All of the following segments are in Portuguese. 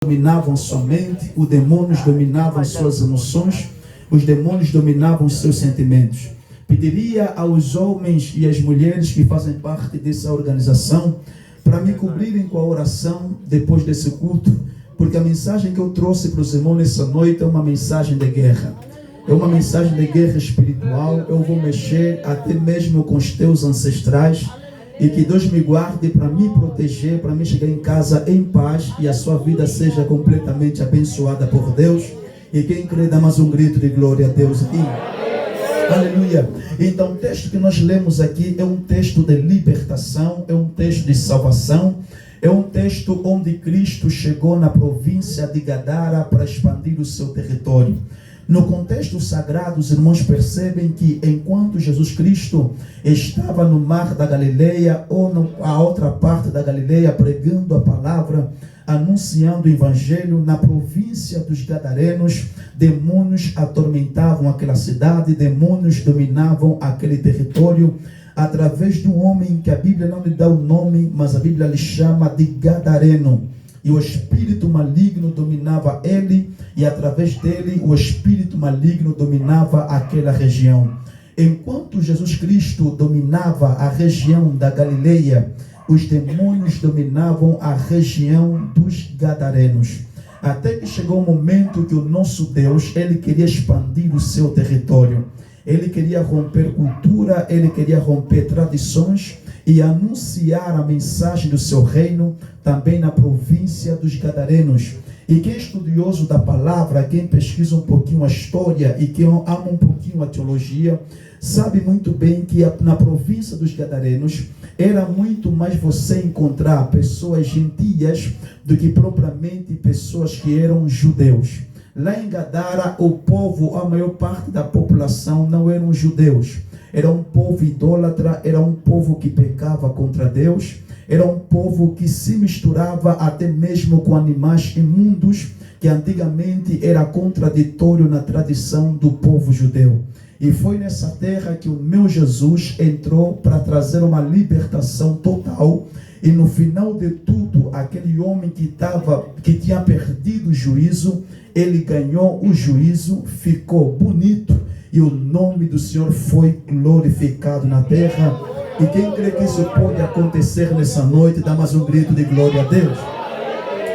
dominavam sua mente, os demônios dominavam suas emoções, os demônios dominavam seus sentimentos. Pediria aos homens e às mulheres que fazem parte dessa organização para me cobrirem com a oração depois desse culto, porque a mensagem que eu trouxe para os irmãos nessa noite é uma mensagem de guerra. É uma mensagem de guerra espiritual. Eu vou mexer até mesmo com os teus ancestrais. E que Deus me guarde para me proteger, para me chegar em casa em paz e a sua vida seja completamente abençoada por Deus. E quem crê dá mais um grito de glória a Deus aqui. Aleluia. Então o texto que nós lemos aqui é um texto de libertação, é um texto de salvação. É um texto onde Cristo chegou na província de Gadara para expandir o seu território. No contexto sagrado, os irmãos percebem que enquanto Jesus Cristo estava no mar da Galileia ou na outra parte da Galileia pregando a palavra, anunciando o evangelho, na província dos Gadarenos, demônios atormentavam aquela cidade, demônios dominavam aquele território através de um homem que a Bíblia não lhe dá o nome, mas a Bíblia lhe chama de Gadareno. E o espírito maligno dominava ele, e através dele o espírito maligno dominava aquela região. Enquanto Jesus Cristo dominava a região da Galileia, os demônios dominavam a região dos Gadarenos. Até que chegou o momento que o nosso Deus, ele queria expandir o seu território. Ele queria romper cultura, ele queria romper tradições e anunciar a mensagem do seu reino também na província dos Gadarenos. E quem é estudioso da palavra, quem pesquisa um pouquinho a história e quem ama um pouquinho a teologia, sabe muito bem que na província dos Gadarenos era muito mais você encontrar pessoas gentias do que propriamente pessoas que eram judeus. Lá em Gadara, o povo, a maior parte da população não eram judeus. Era um povo idólatra, era um povo que pecava contra Deus, era um povo que se misturava até mesmo com animais imundos, que antigamente era contraditório na tradição do povo judeu. E foi nessa terra que o meu Jesus entrou para trazer uma libertação total. E no final de tudo, aquele homem que tinha perdido o juízo, ele ganhou o juízo, ficou bonito e o nome do Senhor foi glorificado na terra. E quem crê que isso pode acontecer nessa noite, dá mais um grito de glória a Deus.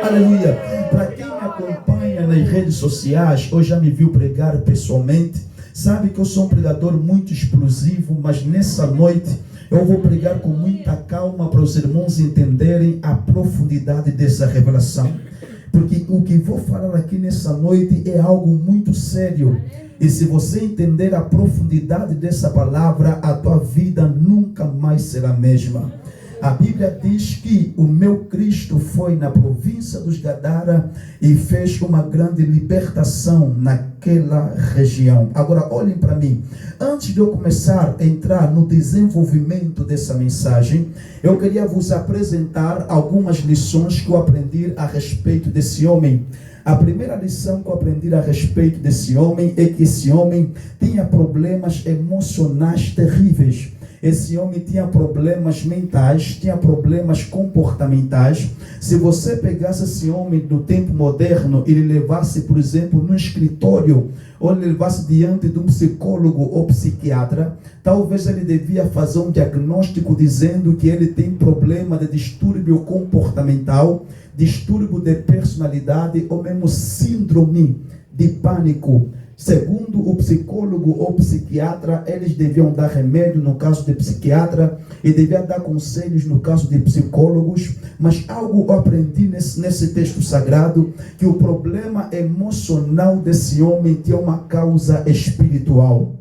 Aleluia. Para quem me acompanha nas redes sociais, ou já me viu pregar pessoalmente, sabe que eu sou um pregador muito explosivo, mas nessa noite eu vou pregar com muita calma para os irmãos entenderem a profundidade dessa revelação. Porque o que vou falar aqui nessa noite é algo muito sério. E se você entender a profundidade dessa palavra, a tua vida nunca mais será a mesma. A Bíblia diz que o meu Cristo foi na província dos Gadara e fez uma grande libertação naquela região. Agora olhem para mim. Antes de eu começar a entrar no desenvolvimento dessa mensagem, eu queria vos apresentar algumas lições que eu aprendi a respeito desse homem. A primeira lição que eu aprendi a respeito desse homem é que esse homem tinha problemas emocionais terríveis. Esse homem tinha problemas mentais, tinha problemas comportamentais. Se você pegasse esse homem do tempo moderno e ele levasse, por exemplo, no escritório, ou ele levasse diante de um psicólogo ou psiquiatra, talvez ele devia fazer um diagnóstico dizendo que ele tem problema de distúrbio comportamental, distúrbio de personalidade ou mesmo síndrome de pânico. Segundo o psicólogo ou psiquiatra, eles deviam dar remédio no caso de psiquiatra e deviam dar conselhos no caso de psicólogos. Mas algo eu aprendi nesse texto sagrado, que o problema emocional desse homem tinha uma causa espiritual.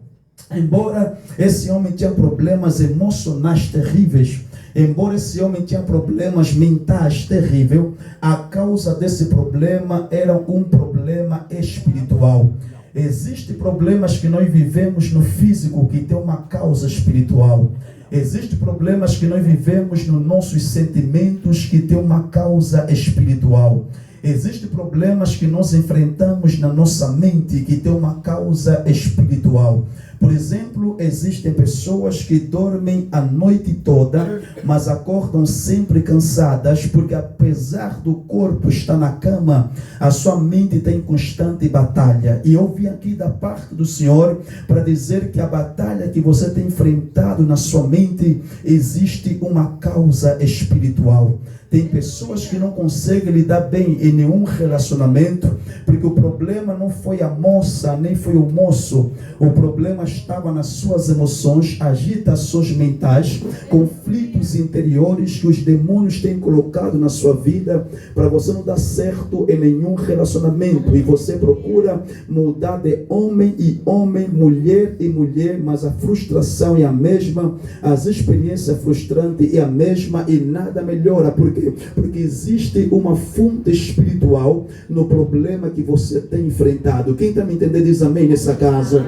Embora esse homem tinha problemas emocionais terríveis, embora esse homem tinha problemas mentais terríveis, a causa desse problema era um problema espiritual. Existem problemas que nós vivemos no físico que tem uma causa espiritual. Existem problemas que nós vivemos nos nossos sentimentos que tem uma causa espiritual. Existem problemas que nós enfrentamos na nossa mente que tem uma causa espiritual. Por exemplo, existem pessoas que dormem a noite toda, mas acordam sempre cansadas, porque apesar do corpo estar na cama, a sua mente tem constante batalha. E eu vim aqui da parte do Senhor para dizer que a batalha que você tem enfrentado na sua mente, existe uma causa espiritual. Tem pessoas que não conseguem lidar bem em nenhum relacionamento, porque o problema não foi a moça, nem foi o moço. O problema estava nas suas emoções, agitações mentais, conflitos interiores que os demônios têm colocado na sua vida para você não dar certo em nenhum relacionamento. E você procura mudar de homem e homem, mulher e mulher, mas a frustração é a mesma, as experiências frustrantes é a mesma e nada melhora. Por quê? Porque existe uma fonte espiritual no problema que você tem enfrentado. Quem está me entendendo diz amém nessa casa.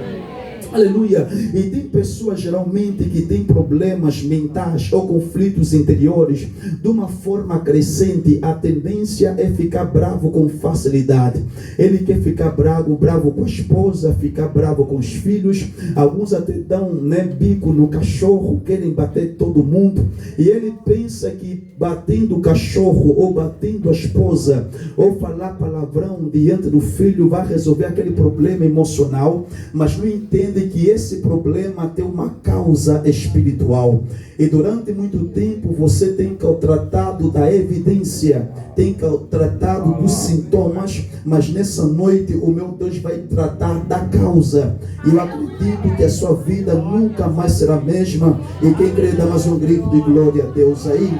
Aleluia. E tem pessoas geralmente que têm problemas mentais ou conflitos interiores de uma forma crescente. A tendência é ficar bravo com facilidade. Ele quer ficar bravo com a esposa, ficar bravo com os filhos. Alguns até dão bico no cachorro, querem bater todo mundo. E ele pensa que batendo o cachorro ou batendo a esposa ou falar palavrão diante do filho vai resolver aquele problema emocional, mas não entende que esse problema tem uma causa espiritual. E durante muito tempo você tem tratado da evidência, tem tratado dos sintomas, mas nessa noite o meu Deus vai tratar da causa. E eu acredito que a sua vida nunca mais será a mesma. E quem crê dá mais um grito de glória a Deus aí.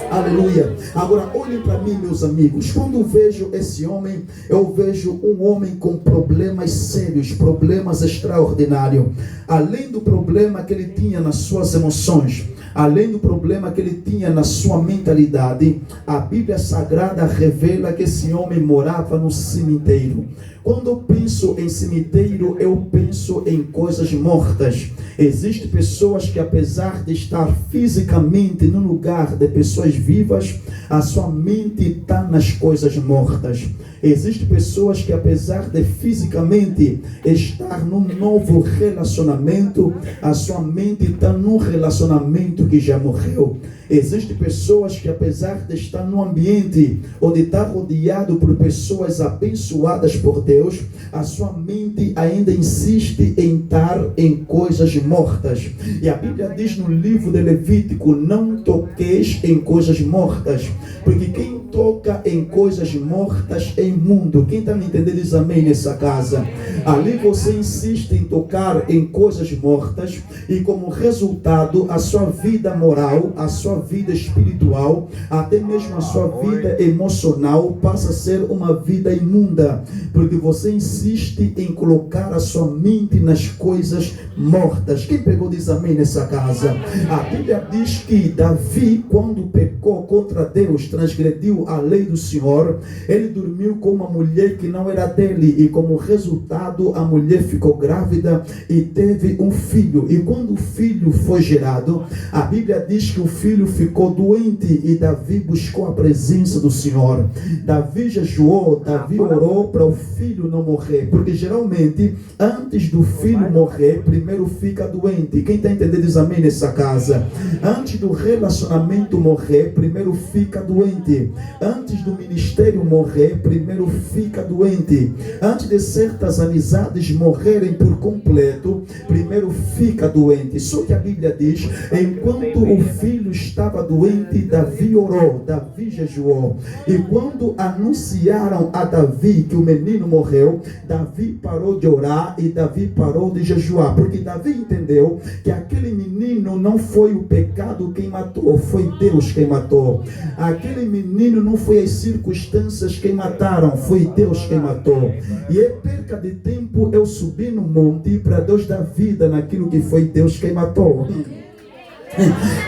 Aleluia. Agora olhem para mim, meus amigos. Quando vejo esse homem, eu vejo um homem com problemas sérios, problemas extraordinários. Além do problema que ele tinha nas suas emoções, além do problema que ele tinha na sua mentalidade, a Bíblia Sagrada revela que esse homem morava no cemitério. Quando eu penso em cemitério, eu penso em coisas mortas. Existem pessoas que, apesar de estar fisicamente no lugar de pessoas vivas, a sua mente está nas coisas mortas. Existem pessoas que, apesar de fisicamente estar num novo relacionamento, a sua mente está num relacionamento que já morreu. Existem pessoas que, apesar de estar num ambiente onde está rodeado por pessoas abençoadas por Deus, a sua mente ainda insiste em estar em coisas mortas. E a Bíblia diz no livro de Levítico: não toqueis em coisas mortas, porque quem toca em coisas mortas é imundo. Quem está me entendendo diz amém nessa casa. Ali você insiste em tocar em coisas mortas e como resultado a sua vida moral, a sua vida espiritual, até mesmo a sua vida emocional passa a ser uma vida imunda, porque você insiste em colocar a sua mente nas coisas mortas. Quem pegou diz amém nessa casa. A Bíblia diz que Davi, quando pecou contra Deus, transgrediu a lei do Senhor, ele dormiu com uma mulher que não era dele, e como resultado a mulher ficou grávida e teve um filho. E quando o filho foi gerado, a Bíblia diz que o filho ficou doente e Davi buscou a presença do Senhor. Davi jejuou, Davi orou para o filho não morrer, porque geralmente antes do filho morrer, primeiro fica doente. Quem está entendendo diz amém nessa casa. Antes do relacionamento morrer, primeiro fica doente. Antes do ministério morrer, primeiro fica doente. Antes de certas amizades morrerem por completo, primeiro fica doente. Só que a Bíblia diz, enquanto o filho estava doente, Davi orou, Davi jejuou. E quando anunciaram a Davi que o menino morreu, Davi parou de orar e Davi parou de jejuar, porque Davi entendeu que aquele menino não foi o pecado quem matou, foi Deus quem matou. Aquele menino não foi as circunstâncias quem mataram, foi Deus quem matou. E é perca de tempo eu subir no monte para Deus dar vida naquilo que foi Deus quem matou.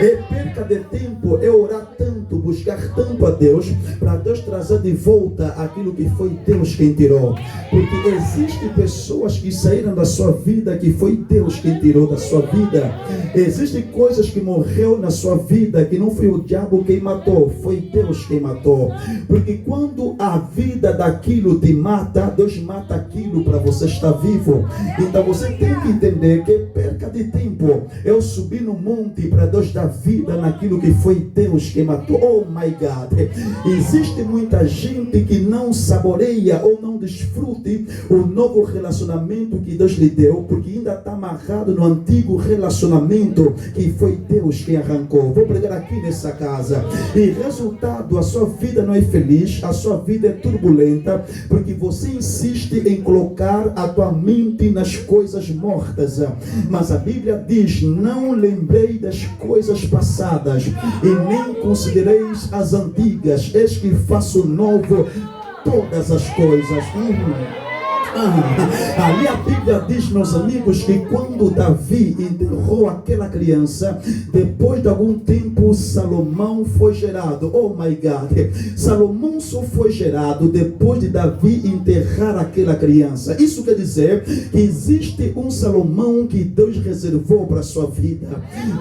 É perca de tempo eu orar tanto tanto, buscar tanto a Deus, para Deus trazer de volta aquilo que foi Deus quem tirou. Porque existem pessoas que saíram da sua vida, que foi Deus quem tirou da sua vida. Existem coisas que morreu na sua vida, que não foi o diabo quem matou, foi Deus quem matou. Porque quando a vida daquilo te mata, Deus mata aquilo para você estar vivo. Então você tem que entender que perca de tempo eu subir no monte para Deus dar vida naquilo que foi Deus que matou. Oh my God, existe muita gente que não saboreia ou não desfrute o novo relacionamento que Deus lhe deu, porque ainda está amarrado no antigo relacionamento que foi Deus quem arrancou. Vou pregar aqui nessa casa, e resultado, a sua vida não é feliz, a sua vida é turbulenta, porque você insiste em colocar a tua mente nas coisas mortas. Mas a Bíblia diz: não lembrei das coisas passadas e nem considereis as antigas, eis que faço novo todas as coisas. Ali a Bíblia diz, meus amigos, que quando Davi enterrou aquela criança, depois de algum tempo Salomão foi gerado. Oh my God, Salomão só foi gerado depois de Davi enterrar aquela criança. Isso quer dizer que existe um Salomão que Deus reservou para a sua vida.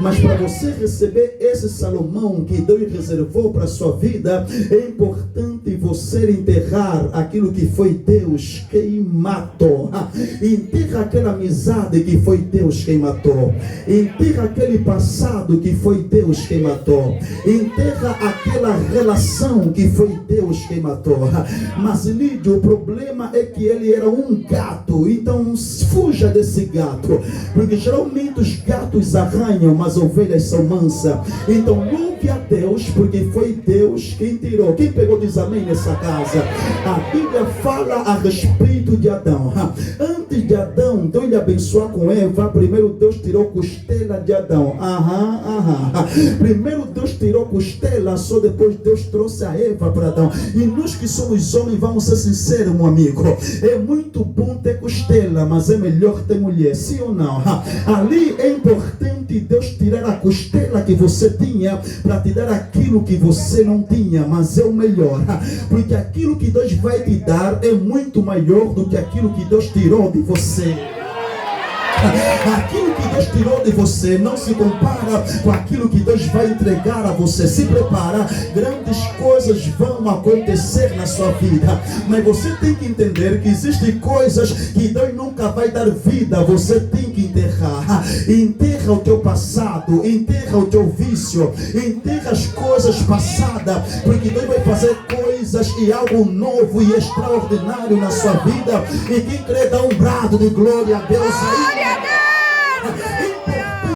Mas para você receber esse Salomão que Deus reservou para a sua vida, é importante você enterrar aquilo que foi Deus quem matou. Enterra aquela amizade que foi Deus quem matou. Enterra aquele passado que foi Deus quem matou. Enterra aquela relação que foi Deus quem matou. Mas Lídio, o problema é que ele era um gato. Então fuja desse gato, porque geralmente os gatos arranham, mas ovelhas são mansas. Então louve a Deus, porque foi Deus quem tirou. Quem pegou diz amém nessa casa? A Bíblia fala a respeito de Adão. Antes de Adão, Deus lhe abençoar com Eva, primeiro Deus tirou costela de Adão. Primeiro Deus tirou costela, só depois Deus trouxe a Eva para Adão. E nós que somos homens, vamos ser sinceros, meu amigo, é muito bom ter costela, mas é melhor ter mulher, sim ou não? Ali é importante Deus tirar a costela que você tinha para te dar aquilo que você não tinha, mas é o melhor, porque aquilo que Deus vai te dar é muito maior do que aquilo que Deus tirou de você. Aquilo que Deus tirou de você não se compara com aquilo que Deus vai entregar a você. Se prepara, grandes coisas vão acontecer na sua vida, mas você tem que entender que existem coisas que Deus nunca vai dar vida. Você tem que enterrar. Enterra o teu passado, enterra o teu vício, enterra as coisas passadas, porque Deus vai fazer coisas e algo novo e extraordinário na sua vida. E quem crê dá um brado de glória a Deus aí.